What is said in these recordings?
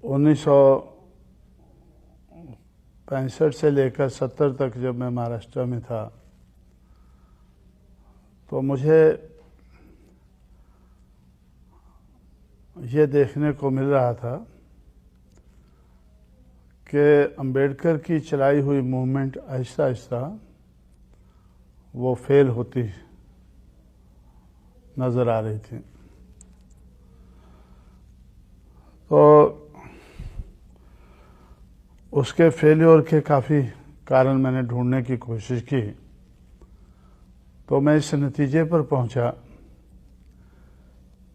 1965 से लेकर 70 तक जब मैं महाराष्ट्र में था तो मुझे ये देखने को मिल रहा था कि अंबेडकर की चलाई हुई मूवमेंट आहिस्ता आहिस्ता वो फेल होती नज़र आ रही थी। तो उसके फेल्योर के काफ़ी कारण मैंने ढूंढने की कोशिश की, तो मैं इस नतीजे पर पहुंचा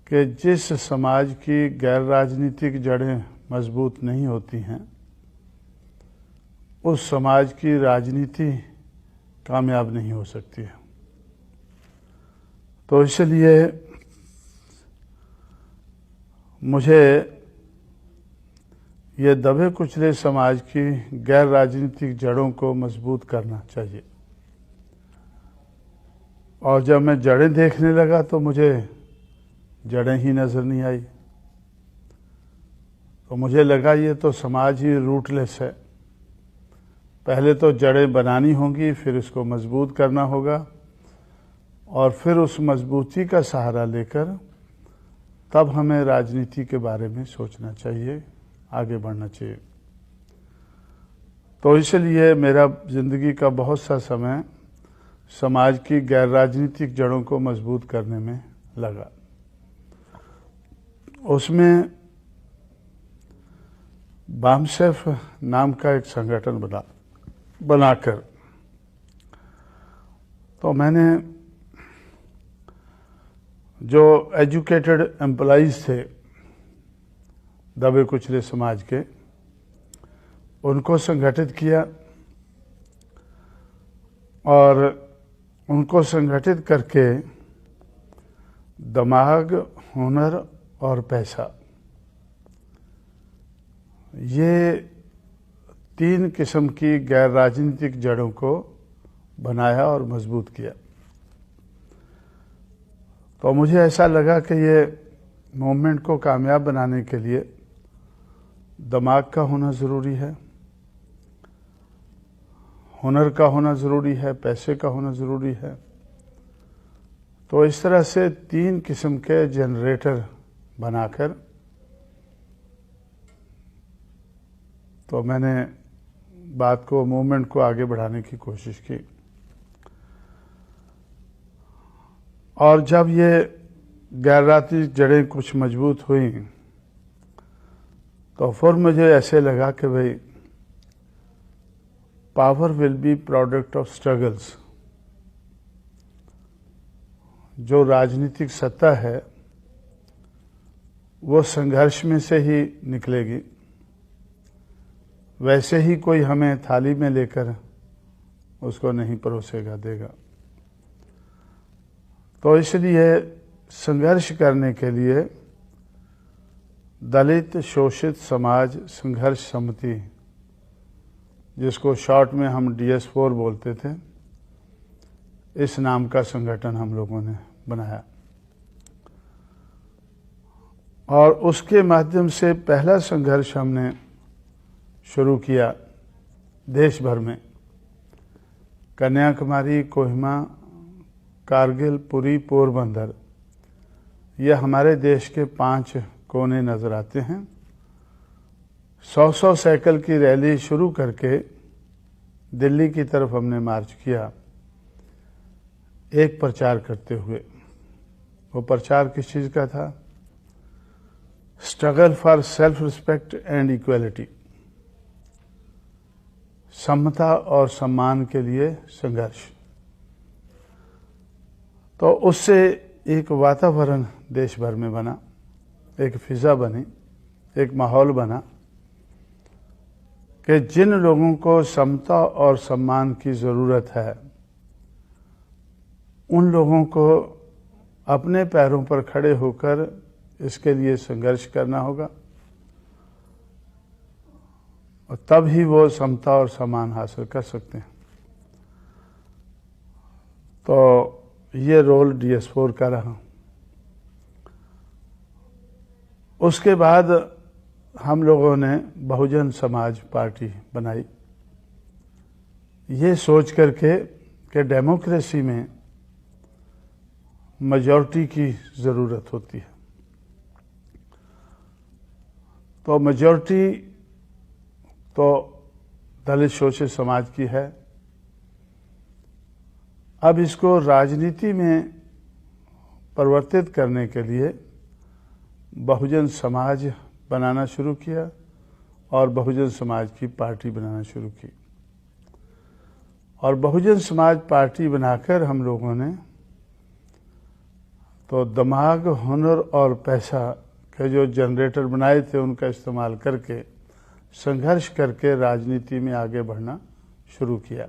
कि जिस समाज की गैर राजनीतिक जड़ें मजबूत नहीं होती हैं उस समाज की राजनीति कामयाब नहीं हो सकती है। तो इसलिए मुझे ये दबे कुचले समाज की गैर राजनीतिक जड़ों को मजबूत करना चाहिए। और जब मैं जड़ें देखने लगा तो मुझे जड़ें ही नज़र नहीं आई। तो मुझे लगा ये तो समाज ही रूटलेस है। पहले तो जड़ें बनानी होंगी, फिर इसको मजबूत करना होगा और फिर उस मजबूती का सहारा लेकर तब हमें राजनीति के बारे में सोचना चाहिए, आगे बढ़ना चाहिए। तो इसलिए मेरा ज़िंदगी का बहुत सा समय समाज की गैर राजनीतिक जड़ों को मजबूत करने में लगा। उसमें बामसेफ नाम का एक संगठन बनाकर तो मैंने जो एजुकेटेड एम्प्लॉइज़ थे दबे कुचले समाज के, उनको संगठित किया और उनको संगठित करके दिमाग, हुनर और पैसा, ये 3 किस्म की गैर राजनीतिक जड़ों को बनाया और मजबूत किया। तो मुझे ऐसा लगा कि ये मूवमेंट को कामयाब बनाने के लिए दिमाग का होना ज़रूरी है, हुनर का होना ज़रूरी है, पैसे का होना ज़रूरी है। तो इस तरह से 3 किस्म के जनरेटर बनाकर तो मैंने बात को, मूवमेंट को आगे बढ़ाने की कोशिश की। और जब ये गैर राजनीतिक जड़ें कुछ मजबूत हुई तो फिर मुझे ऐसे लगा कि भाई power will be product of struggles. जो राजनीतिक सत्ता है वो संघर्ष में से ही निकलेगी। वैसे ही कोई हमें थाली में लेकर उसको नहीं परोसेगा देगा। तो इसलिए संघर्ष करने के लिए दलित शोषित समाज संघर्ष समिति, जिसको शॉर्ट में हम DS4 बोलते थे, इस नाम का संगठन हम लोगों ने बनाया। और उसके माध्यम से पहला संघर्ष हमने शुरू किया देश भर में। कन्याकुमारी, कोहिमा, कारगिल, पुरी, पोरबंदर, ये हमारे देश के 5 कोने नज़र आते हैं। 100 साइकिल की रैली शुरू करके दिल्ली की तरफ हमने मार्च किया, एक प्रचार करते हुए। वो प्रचार किस चीज़ का था? Struggle for self respect and equality, समता और सम्मान के लिए संघर्ष। तो उससे एक वातावरण देश भर में बना, एक फिजा बनी, एक माहौल बना कि जिन लोगों को समता और सम्मान की ज़रूरत है उन लोगों को अपने पैरों पर खड़े होकर इसके लिए संघर्ष करना होगा और तब ही वो समता और सम्मान हासिल कर सकते हैं। तो ये रोल DS4 का रहा। उसके बाद हम लोगों ने बहुजन समाज पार्टी बनाई, ये सोच करके कि डेमोक्रेसी में मेजॉरिटी की ज़रूरत होती है। तो मेजॉरिटी तो दलित शोषित समाज की है। अब इसको राजनीति में परिवर्तित करने के लिए बहुजन समाज बनाना शुरू किया और बहुजन समाज की पार्टी बनाना शुरू की। और बहुजन समाज पार्टी बनाकर हम लोगों ने तो दिमाग, हुनर और पैसा के जो जनरेटर बनाए थे उनका इस्तेमाल करके संघर्ष करके राजनीति में आगे बढ़ना शुरू किया।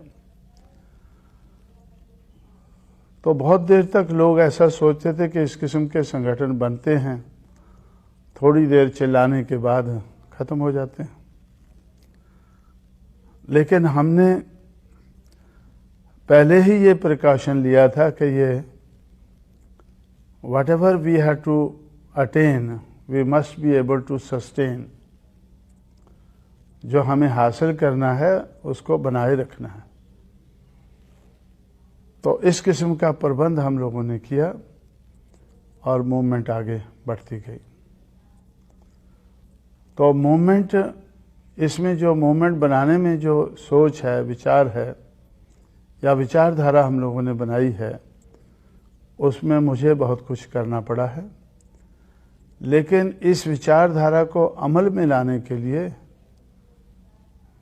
तो बहुत देर तक लोग ऐसा सोचते थे कि इस किस्म के संगठन बनते हैं, थोड़ी देर चिल्लाने के बाद खत्म हो जाते हैं। लेकिन हमने पहले ही ये प्रिकॉशन लिया था कि ये whatever we have to attain, we must be able to sustain। जो हमें हासिल करना है उसको बनाए रखना है। तो इस किस्म का प्रबंध हम लोगों ने किया और मूवमेंट आगे बढ़ती गई। तो मूवमेंट, इसमें जो मूवमेंट बनाने में जो सोच है, विचार है या विचारधारा हम लोगों ने बनाई है, उसमें मुझे बहुत कुछ करना पड़ा है। लेकिन इस विचारधारा को अमल में लाने के लिए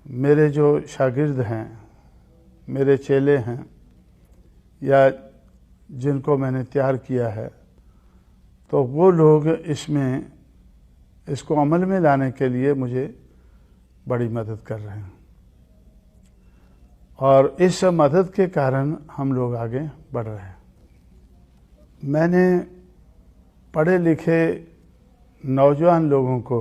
मेरे जो शागिर्द हैं, मेरे चेले हैं या जिनको मैंने तैयार किया है, तो वो लोग इसको अमल में लाने के लिए मुझे बड़ी मदद कर रहे हैं। और इस मदद के कारण हम लोग आगे बढ़ रहे हैं। मैंने पढ़े लिखे नौजवान लोगों को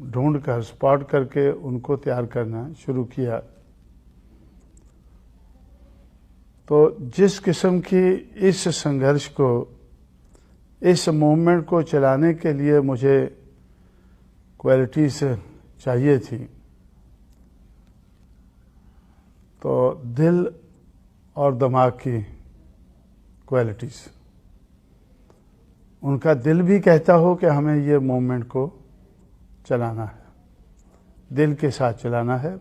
ढूंढकर, स्पॉट करके उनको तैयार करना शुरू किया। तो जिस किस्म की इस संघर्ष को, इस मूवमेंट को चलाने के लिए मुझे क्वालिटीज चाहिए थी, तो दिल और दिमाग की क्वालिटीज, उनका दिल भी कहता हो कि हमें ये मूवमेंट को चलाना है, दिल के साथ चलाना है,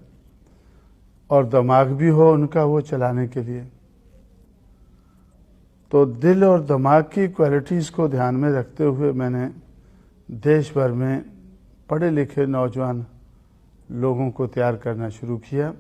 और दिमाग भी हो उनका वो चलाने के लिए। तो दिल और दिमाग की क्वालिटीज़ को ध्यान में रखते हुए मैंने देश भर में पढ़े लिखे नौजवान लोगों को तैयार करना शुरू किया।